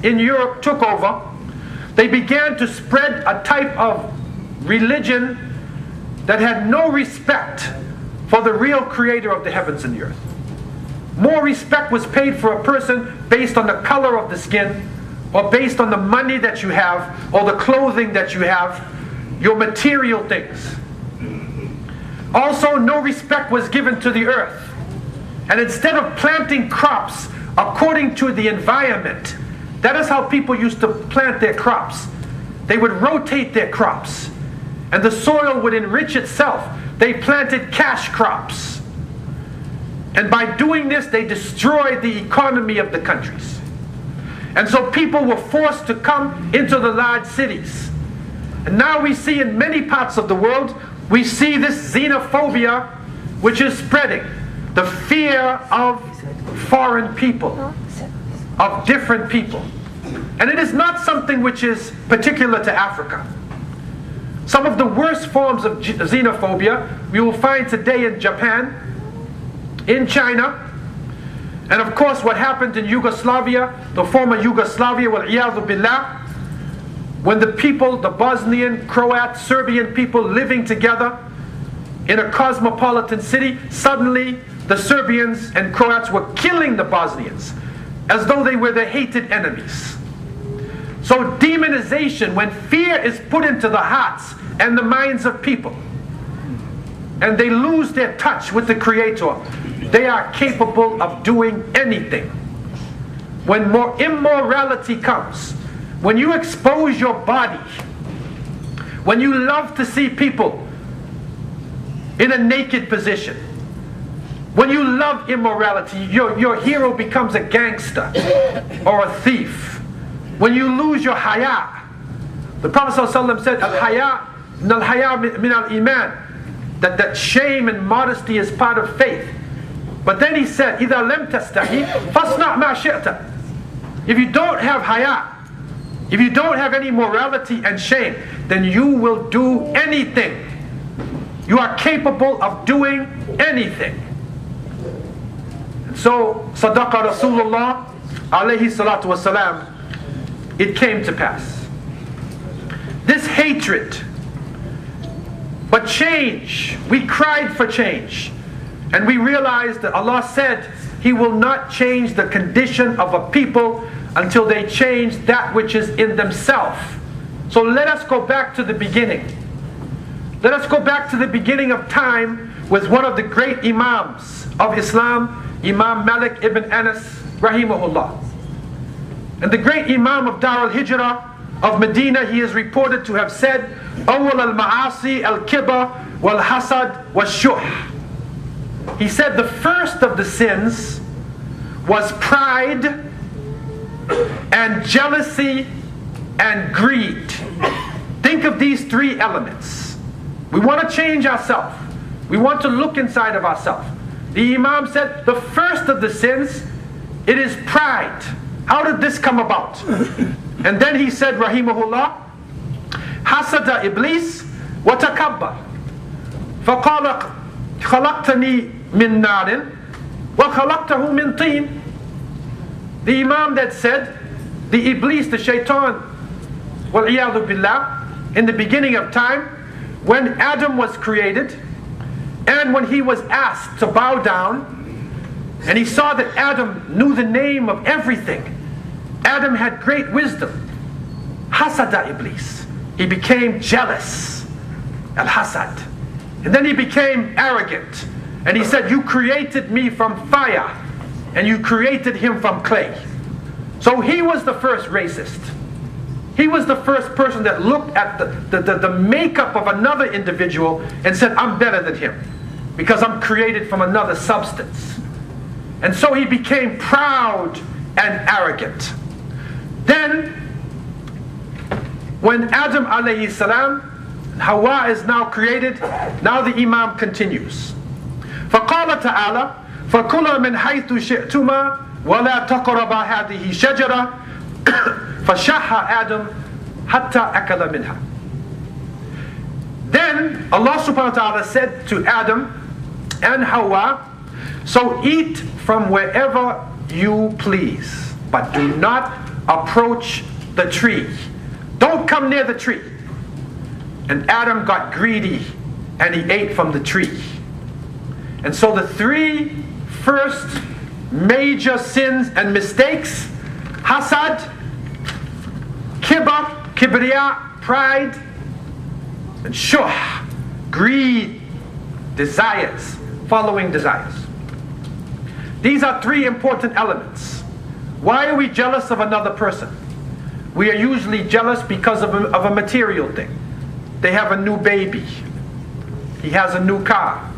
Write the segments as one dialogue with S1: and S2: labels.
S1: in Europe took over, they began to spread a type of religion that had no respect for the real creator of the heavens and the earth. More respect was paid for a person based on the color of the skin, or based on the money that you have, or the clothing that you have, your material things. Also, no respect was given to the earth. And instead of planting crops according to the environment, that is how people used to plant their crops. They would rotate their crops, and the soil would enrich itself. They planted cash crops. And by doing this, they destroyed the economy of the countries. And so people were forced to come into the large cities. And now we see in many parts of the world, we see this xenophobia which is spreading. The fear of foreign people, of different people. And it is not something which is particular to Africa. Some of the worst forms of xenophobia we will find today in Japan, in China, and of course what happened in Yugoslavia, the former Yugoslavia, wal-iyadhu billah, when the people, the Bosnian, Croat, Serbian people living together in a cosmopolitan city, suddenly the Serbians and Croats were killing the Bosnians as though they were their hated enemies. So demonization, when fear is put into the hearts and the minds of people, and they lose their touch with the Creator, they are capable of doing anything. When more immorality comes, when you expose your body, when you love to see people in a naked position, when you love immorality, your hero becomes a gangster or a thief. When you lose your haya, the Prophet ﷺ said, al-haya min al-iman, that shame and modesty is part of faith. But then he said, إِذَا لَمْ تَسْتَحِي فَاصْنَعْ مَا شِئْتَ. If you don't have haya, if you don't have any morality and shame, then you will do anything. You are capable of doing anything. And so, Sadaqa Rasulullah alayhi salatu wasalam, it came to pass. This hatred, but change, we cried for change. And we realized that Allah said He will not change the condition of a people until they change that which is in themselves. So let us go back to the beginning. Let us go back to the beginning of time with one of the great Imams of Islam, Imam Malik ibn Anas rahimahullah. And the great Imam of Dar al-Hijrah of Medina, he is reported to have said, أول المعاصي الكبر والحسد والشح. He said the first of the sins was pride and jealousy and greed. Think of these three elements. We want to change ourselves. We want to look inside of ourselves. The Imam said the first of the sins, it is pride. How did this come about? And then he said, rahimahullah, hasada iblis wa takabbar. فقال خلقتني من نار وخلقته من طين. The Imam that said, the Iblis, the Shaitan, wal-iyadhu billah, in the beginning of time, when Adam was created, and when he was asked to bow down, and he saw that Adam knew the name of everything, Adam had great wisdom. Hasada Iblis. He became jealous. Al-hasad. And then he became arrogant. And he said, you created me from fire, and you created him from clay. So he was the first racist. He was the first person that looked at the makeup of another individual and said, I'm better than him, because I'm created from another substance. And so he became proud and arrogant. Then, when Adam alayhi salam, Hawa is now created, now the Imam continues. فَقَالَ تَعَالَى فَكُلَا مِنْ حَيْثُ شِئْتُمَا وَلَا تَقْرَبَا هَذِهِ شَجَرَةً فَشَحَّ آدَمْ حَتَّى أَكَلَ مِنْهَا. Then Allah subhanahu wa ta'ala said to Adam and Hawa, so eat from wherever you please, but do not approach the tree. Don't come near the tree. And Adam got greedy and he ate from the tree. And so the three first major sins and mistakes, hasad, kibriya, pride, and shuh, greed, desires, following desires. These are three important elements. Why are we jealous of another person? We are usually jealous because of a material thing. They have a new baby. He has a new car.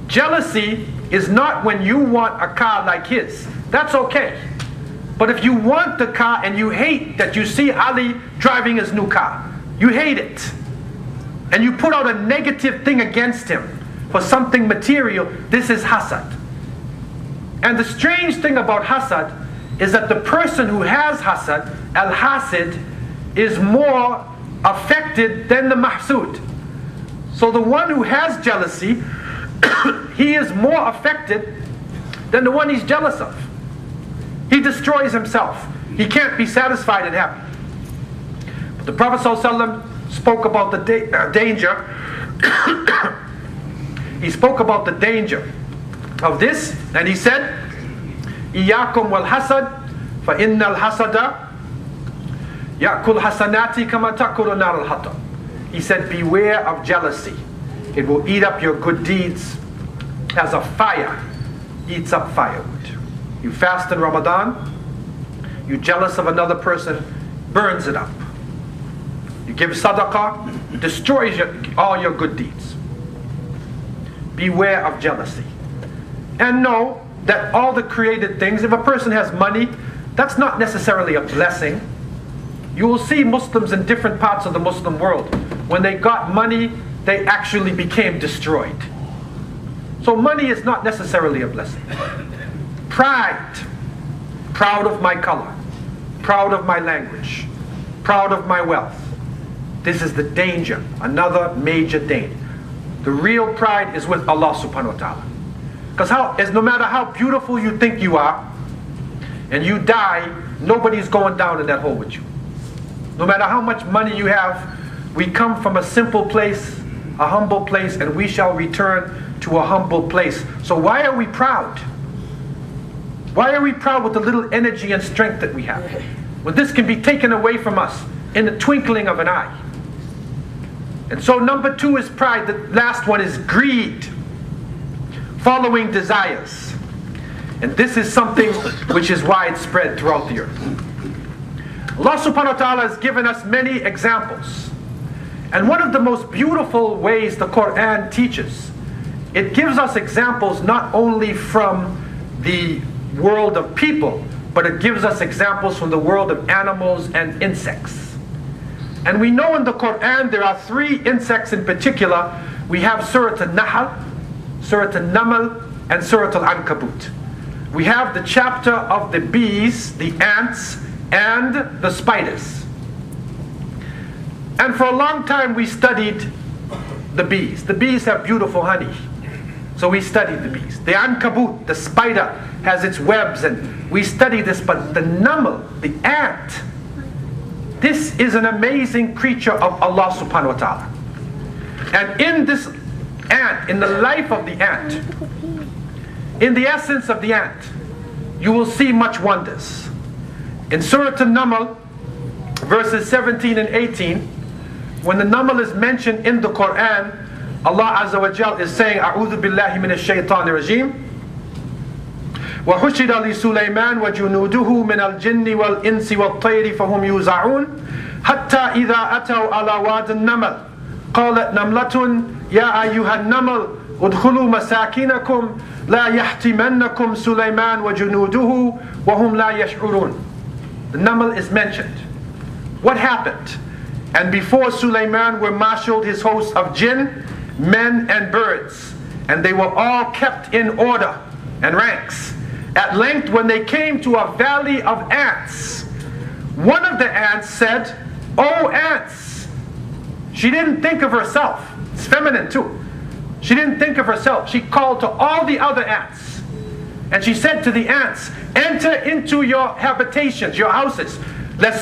S1: Jealousy is not when you want a car like his. That's okay. But if you want the car and you hate that you see Ali driving his new car, you hate it, and you put out a negative thing against him for something material, this is hasad. And the strange thing about hasad is that the person who has hasad, al-hasid, is more affected than the mahsud. So the one who has jealousy, he is more affected than the one he's jealous of. He destroys himself. He can't be satisfied and happy. But the Prophet ﷺ spoke about the danger. He spoke about the danger of this, and he said, "Iyakum wal hasad, fa innal hasada yakul hasanati kama takulu nar al hatab." He said, beware of jealousy. It will eat up your good deeds as a fire eats up firewood. You fast in Ramadan, you're jealous of another person, burns it up. You give sadaqah, it destroys all your good deeds. Beware of jealousy. And know that all the created things, if a person has money, that's not necessarily a blessing. You will see Muslims in different parts of the Muslim world, when they got money, they actually became destroyed. So money is not necessarily a blessing. Pride, proud of my color, proud of my language, proud of my wealth. This is the danger, another major danger. The real pride is with Allah subhanahu wa ta'ala. Because no matter how beautiful you think you are, and you die, nobody's going down in that hole with you. No matter how much money you have, we come from a simple place, a humble place, and we shall return to a humble place. So why are we proud? Why are we proud with the little energy and strength that we have, when this can be taken away from us in the twinkling of an eye? And so number two is pride. The last one is greed, following desires. And this is something which is widespread throughout the earth. Allah subhanahu wa ta'ala has given us many examples. And one of the most beautiful ways the Quran teaches, it gives us examples not only from the world of people, but it gives us examples from the world of animals and insects. And we know in the Quran there are three insects in particular. We have Surah Al-Nahl, Surah Al-Naml, and Surah Al-Ankabut. We have the chapter of the bees, the ants, and the spiders. And for a long time we studied the bees. The bees have beautiful honey, so we studied the bees. The Ankabut, the spider, has its webs, and we study this. But the Naml, the ant, this is an amazing creature of Allah subhanahu wa ta'ala. And in this ant, in the life of the ant, in the essence of the ant, you will see much wonders. In Surah An-Naml, verses 17 and 18, when the Naml is mentioned in the Quran, Allah Azza wa Jal is saying, "A'udhu billahi minash shaitanir rajim. Wa hushira li Sulaiman wa junuduhu min al-jinni wal insi wal tayri fahum yuza'un hatta idha ataw ala wad an-naml qalat namlatun ya ayyuhan naml udkhulu masakinakum la yahtimannakum Sulaiman wa junuduhu wa hum la yash'urun." The Naml is mentioned. What happened? And before Sulaiman were marshaled his host of jinn, men and birds, and they were all kept in order and ranks. At length, when they came to a valley of ants, one of the ants said, "Oh ants!" She didn't think of herself. It's feminine too. She didn't think of herself. She called to all the other ants. And she said to the ants, enter into your habitations, your houses. Let